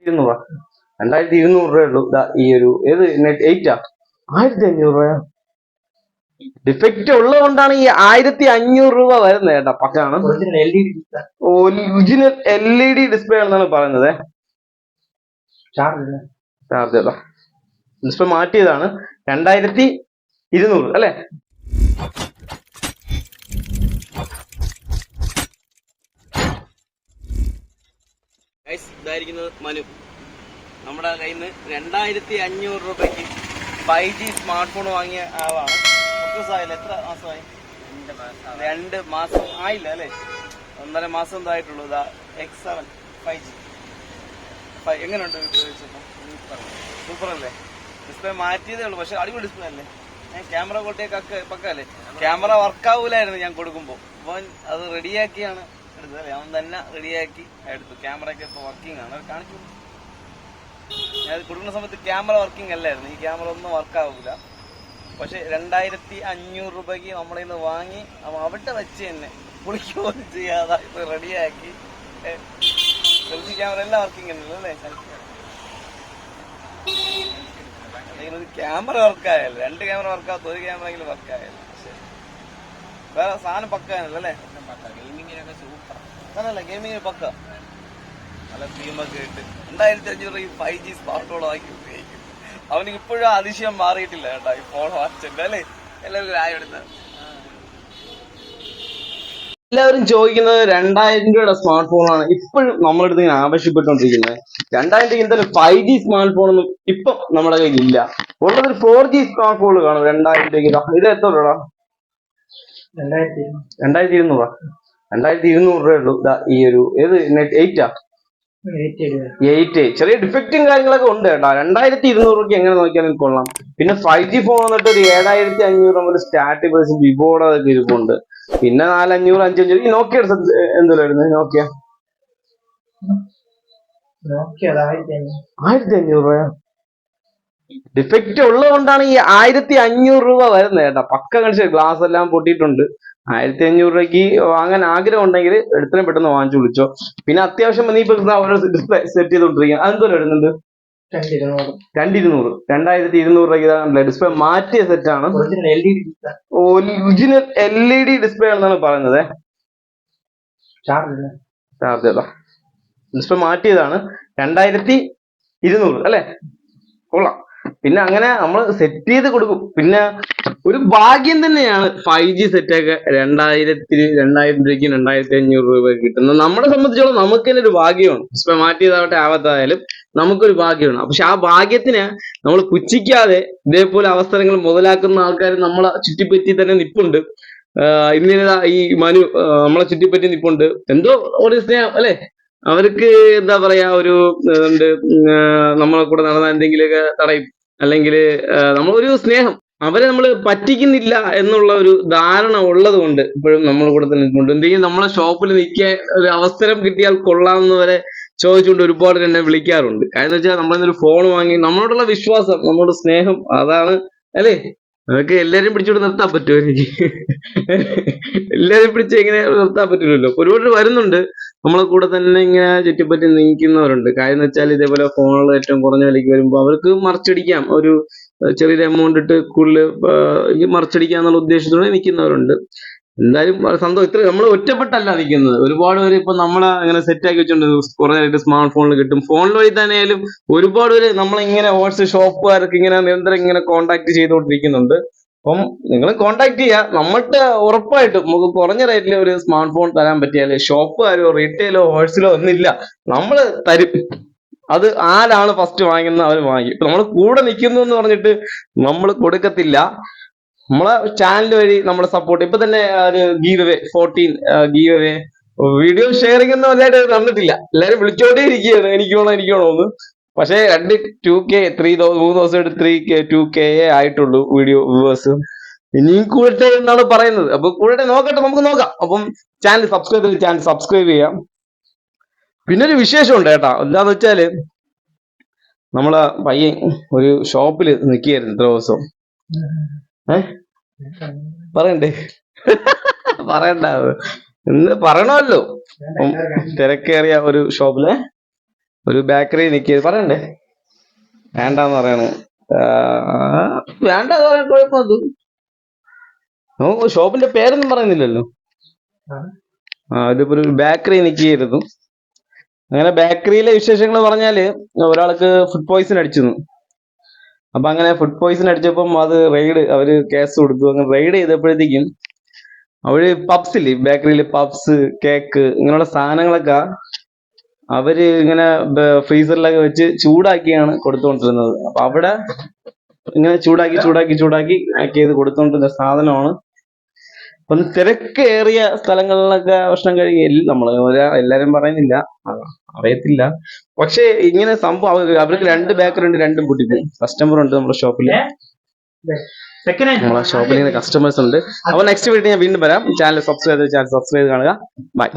200 2200 ഉള്ളൂ. ഈ ഒരു ഏത് നെറ്റ് 8 1500 ഡിഫക്റ്റ് ഉള്ളത് ഈ 1500 വരുന്നത് കേട്ടാ. പക്കാണ്, ഒറിജിനൽ LED ഡിസ്പ്ലേ ആണെന്നാണ് പറയുന്നത്. Charge display മാറ്റിയതാണ്. 2200 അല്ലേ? ഇതായിരിക്കുന്നത് മനു. നമ്മുടെ കയ്യിൽ നിന്ന് 2500 രൂപയ്ക്ക് 5G സ്മാർട്ട് ഫോൺ വാങ്ങിയ ആളാണ്. എത്ര മാസമായി? 2 മാസം ആയില്ല അല്ലേ? 1.5 മാസം എന്തായിട്ടുള്ളൂ. ഇതാ X7 5G. എങ്ങനെയുണ്ട് ഉപയോഗിച്ചപ്പോൾ? സൂപ്പർ അല്ലേ? ഡിസ്പ്ലേ മാറ്റിയതേ ഉള്ളൂ, പക്ഷെ അടിപൊളി ഡിസ്പ്ലേ അല്ലേ? ക്യാമറ ക്വാളിറ്റിയൊക്കെ പക്കല്ലേ? ക്യാമറ വർക്കാവൂലായിരുന്നു ഞാൻ കൊടുക്കുമ്പോൾ. അപ്പോൾ അത് റെഡിയാക്കിയാണ് എടുത്തത് അല്ലേ? അവൻ തന്നെ റെഡിയാക്കി എടുത്തു. ക്യാമറയൊക്കെ ഇപ്പോൾ വർക്കിംഗ് ആണ്. കാണിച്ചു, ഞാൻ കൊടുക്കുന്ന സമയത്ത് ക്യാമറ വർക്കിംഗ് അല്ലായിരുന്നു. ഈ ക്യാമറ ഒന്നും വർക്കാവൂല. പക്ഷെ 2500 രൂപയ്ക്ക് നമ്മളിൽ നിന്ന് വാങ്ങി അവിടെ വെച്ച് തന്നെ പൊളിക്കുകയൊന്നും ചെയ്യാതെ ഇത് റെഡിയാക്കി. സെൽഫി ക്യാമറ എല്ലാം വർക്കിംഗ് ഉണ്ടല്ലോ അല്ലേ? ഒരു ക്യാമറ വർക്കായല്ലോ, 2 ക്യാമറ വർക്കാത്ത, 1 ക്യാമറയെങ്കിലും വർക്കായല്ലോ. പക്ഷെ വേറെ സാധനം പക്കാണല്ലോ അല്ലേ? ഗെയിമിങ്ങിനൊക്കെ സൂപ്പർ അതല്ല, ഗെയിമിങ്ങിന് പക്ക. നല്ല ഫീമൊക്കെ ഇട്ട് 2500 ഈ 5G സ്മാർട്ട് ഫോൺ വാങ്ങി ഉപയോഗിക്കും. അവനിക്ക് ഇപ്പോഴും അതിശയം മാറിയിട്ടില്ല കേട്ടോ ഈ ഫോൺ വാങ്ങിച്ചിട്ട് അല്ലേ? എല്ലാവരും ആയെടുത്ത എല്ലാവരും ചോദിക്കുന്നത് 2000 രൂപയുടെ സ്മാർട്ട് ഫോണാണ് ഇപ്പോഴും നമ്മുടെ അടുത്ത് ഇങ്ങനെ ആവശ്യപ്പെട്ടുകൊണ്ടിരിക്കുന്നത്. 2000 രൂപ എന്തായാലും 5G സ്മാർട്ട് ഫോണൊന്നും ഇപ്പം നമ്മുടെ കയ്യിൽ ഇല്ല. ഉള്ളതൊരു 4G സ്മാർട്ട് ഫോൺ കാണും 2000 രൂപയ്ക്ക്. ഇത് എത്ര രൂപ? 2200 2200 ഉള്ളൂ. ഈ ഒരു ഏത് നെറ്റ് 8 ചെറിയ ഡിഫക്റ്റും കാര്യങ്ങളൊക്കെ ഉണ്ട് കേട്ടോ. 2200 രൂപയ്ക്ക് എങ്ങനെ നോക്കിയാലും കൊള്ളാം. പിന്നെ 5G ഫോൺ വന്നിട്ട് ഒരു 7500 നമ്മൾ സ്റ്റാർട്ട് പ്രൈസ് വിവോയുടെ ഒക്കെ ഇരിപ്പുണ്ട്. പിന്നെ 4500 500 ഈ നോക്കിയ എന്തുവായിരുന്നു? നോക്കിയ 1500 രൂപ ഡിഫക്റ്റ് ഉള്ളത് ഈ 1500 രൂപ വരുന്നത് കേട്ടോ. പക്ക കളിച്ച ഗ്ലാസ് എല്ലാം പൊട്ടിയിട്ടുണ്ട്. 1500 രൂപയ്ക്ക് വാങ്ങാൻ ആഗ്രഹം ഉണ്ടെങ്കിൽ എടുത്തന്നെ പെട്ടെന്ന് വാങ്ങിച്ചു വിളിച്ചോ. പിന്നെ അത്യാവശ്യം നീ ഇപ്പൊ ഓരോ ഡിസ്പ്ലേ സെറ്റ് ചെയ്തോണ്ടിരിക്കുക. അതെന്തോ വരുന്നുണ്ട്? 2200 2200 രൂപയ്ക്ക് ഡിസ്പ്ലേ മാറ്റിയ സെറ്റാണ്. ഒറിജിനൽ LED ഡിസ്പ്ലേ ആണെന്നാണ് പറയുന്നത്. Charge display മാറ്റിയതാണ്. 2200 അല്ലേ? കൊള്ളാം. പിന്നെ അങ്ങനെ നമ്മൾ സെറ്റ് ചെയ്ത് കൊടുക്കും. പിന്നെ ഒരു ഭാഗ്യം തന്നെയാണ് 5G സെറ്റൊക്കെ 2000 രൂപയ്ക്കും 2500 രൂപ കിട്ടുന്നത്. നമ്മളെ സംബന്ധിച്ചോളം നമുക്ക് തന്നെ ഒരു ഭാഗ്യമാണ്. ഡിസ്പ്ലേ മാറ്റിയതാവട്ടെ ആവത്തായാലും നമുക്കൊരു ഭാഗ്യമാണ്. പക്ഷെ ആ ഭാഗ്യത്തിന് നമ്മൾ പുച്ഛിക്കാതെ ഇതേപോലെ അവസരങ്ങൾ മുതലാക്കുന്ന ആൾക്കാർ നമ്മളെ ചുറ്റിപ്പറ്റി തന്നെ നിപ്പുണ്ട്. ഇന്നിതാ ഈ മനു നമ്മളെ ചുറ്റിപ്പറ്റി നിപ്പുണ്ട്. എന്തോ ഒരു സ്നേഹം അല്ലെ? അവർക്ക് എന്താ പറയാ, ഒരു നമ്മളെ കൂടെ നടന്ന എന്തെങ്കിലുമൊക്കെ തടയും, അല്ലെങ്കിൽ നമ്മളൊരു സ്നേഹം, അവരെ നമ്മൾ പറ്റിക്കുന്നില്ല എന്നുള്ള ഒരു ധാരണ ഉള്ളത് കൊണ്ട് ഇപ്പോഴും നമ്മൾ കൂടെ തന്നെ നിൽക്കുന്നുണ്ട്. എന്തെങ്കിലും നമ്മളെ ഷോപ്പിൽ നിൽക്കാൻ ഒരു അവസരം കിട്ടിയാൽ കൊള്ളാമെന്ന് വരെ ചോദിച്ചുകൊണ്ട് ഒരുപാട് എന്നെ വിളിക്കാറുണ്ട്. കാരണം വെച്ചാൽ നമ്മളിന്നൊരു ഫോൺ വാങ്ങി നമ്മളോടുള്ള വിശ്വാസം, നമ്മുടെ സ്നേഹം, അതാണ് അല്ലേ? അതൊക്കെ എല്ലാരും പിടിച്ചോണ്ട് നിർത്താൻ പറ്റുമോ? എനിക്ക് എല്ലാരും പിടിച്ച് എങ്ങനെ നിർത്താൻ പറ്റില്ലല്ലോ. ഒരുപാട് വരുന്നുണ്ട് നമ്മളെ കൂടെ തന്നെ ഇങ്ങനെ ചുറ്റിപ്പറ്റി നിൽക്കുന്നവരുണ്ട്. കാര്യം എന്ന് വെച്ചാൽ ഇതേപോലെ ഫോണുകൾ ഏറ്റവും കുറഞ്ഞ വിലയ്ക്ക് വരുമ്പോൾ അവർക്ക് മറിച്ചടിക്കാം, ഒരു ചെറിയൊരു എമൗണ്ട് ഇട്ട് കൂടുതൽ മറിച്ചടിക്കാം എന്നുള്ള ഉദ്ദേശത്തോടെ നിൽക്കുന്നവരുണ്ട്. എന്തായാലും സന്തോഷം. ഇത്ര നമ്മൾ ഒറ്റപ്പെട്ടല്ല നിൽക്കുന്നത്. ഒരുപാട് പേര് ഇപ്പൊ നമ്മളെ അങ്ങനെ സെറ്റ് ആക്കി വെച്ചോണ്ട് കുറേ സ്മാർട്ട് ഫോണിൽ കിട്ടും. ഫോണിൽ വഴി തന്നെയായാലും ഒരുപാട് പേര് നമ്മളിങ്ങനെ ഹോൾസെയിൽ ഷോപ്പുകാരൊക്കെ ഇങ്ങനെ നിരന്തരം ഇങ്ങനെ കോൺടാക്ട് ചെയ്തുകൊണ്ടിരിക്കുന്നുണ്ട്. അപ്പം നിങ്ങൾ കോൺടാക്ട് ചെയ്യുക. നമ്മൾക്ക് ഉറപ്പായിട്ടും നമുക്ക് കുറഞ്ഞ റേറ്റിൽ ഒരു സ്മാർട്ട് ഫോൺ തരാൻ പറ്റിയാല് ഷോപ്പുകാരോ റീറ്റെയിലോ ഹോൾസെയിലോ ഒന്നുമില്ല, നമ്മൾ തരും. അത് ആരാണ് ഫസ്റ്റ് വാങ്ങുന്നത് അവർ വാങ്ങി. ഇപ്പൊ നമ്മൾ കൂടെ നിൽക്കുന്നു എന്ന് പറഞ്ഞിട്ട് നമ്മൾ കൊടുക്കത്തില്ല. നമ്മളെ ചാനൽ വഴി നമ്മളെ സപ്പോർട്ട്. ഇപ്പൊ തന്നെ ഒരു give away 14 give away video sharing ഒന്നും വലുതായിട്ട് തന്നിട്ടില്ല. എല്ലാരും വിളിച്ചോണ്ടേ ഇരിക്കുകയാണ് എനിക്ക് വേണോ എന്ന്. പക്ഷെ 2K 3 ദിവസം എടുത്ത് 2K ആയിട്ടുള്ളൂ വീഡിയോ വ്യൂവേഴ്സ്. ഇനിയും കൂടട്ടെ എന്നാണ് പറയുന്നത്. അപ്പൊ കൂടട്ടെ, നോക്കട്ടെ, നമുക്ക് നോക്കാം. അപ്പം ചാനൽ സബ്സ്ക്രൈബ് ചെയ്യാം. പിന്നെ ഒരു വിശേഷമുണ്ട് കേട്ടാ. എന്താന്ന് വെച്ചാല് നമ്മളെ പയ്യൻ ഒരു ഷോപ്പിൽ നിൽക്കുകയായിരുന്നു ഇത്ര ദിവസം. പറയണ്ടേ? പറയണ്ട എന്ന് പറയണമല്ലോ. തിരക്കേറിയ ഒരു ഷോപ്പിലെ ഒരു ബേക്കറി നിൽക്കിയത് പറയണ്ടേ? വേണ്ടെന്ന് പറയണേ. വേണ്ട കുഴപ്പം. ഷോപ്പിന്റെ പേരൊന്നും പറയുന്നില്ലല്ലോ. ഇതിപ്പോ ഒരു ബേക്കറി നിൽക്കിയിരുന്നു. അങ്ങനെ ബേക്കറിയിലെ വിശേഷങ്ങൾ പറഞ്ഞാല് ഒരാൾക്ക് ഫുഡ് പോയിസൺ അടിച്ചു. അപ്പൊ അങ്ങനെ ഫുഡ് പോയിസൺ അടിച്ചപ്പം അത് അവര് കേസ് കൊടുത്തു. അങ്ങനെ റെയ്ഡ് ചെയ്തപ്പോഴത്തേക്കും അവര് പബ്സ് ഇല്ലേ, ബേക്കറിയില് പബ്സ്, കേക്ക് ഇങ്ങനെയുള്ള സാധനങ്ങളൊക്കെ അവര് ഇങ്ങനെ ഫ്രീസറിലൊക്കെ വെച്ച് ചൂടാക്കിയാണ് കൊടുത്തുകൊണ്ടിരുന്നത്. അപ്പൊ അവിടെ ഇങ്ങനെ ചൂടാക്കി ചെയ്ത് കൊടുത്തുകൊണ്ടിരുന്ന സാധനമാണ്. അപ്പം തിരക്കേറിയ സ്ഥലങ്ങളിലൊക്കെ ഭക്ഷണം കഴിക്കില്ല നമ്മള്. എല്ലാരും പറയുന്നില്ല, അറിയത്തില്ല. പക്ഷെ ഇങ്ങനെ സംഭവം അവർക്ക് 2 ബേക്കറി ഉണ്ട്, 2 ബുട്ടിക്ക് കസ്റ്റമർ ഉണ്ട് നമ്മുടെ ഷോപ്പിൽ. നമ്മളെ ഷോപ്പിൽ ഇങ്ങനെ കസ്റ്റമേഴ്സ് ഉണ്ട്. അപ്പൊ നെക്സ്റ്റ് വീഡിയോ ഞാൻ വീണ്ടും വരാം. ചാനൽ സബ്സ്ക്രൈബ് കാണുക. ബൈ.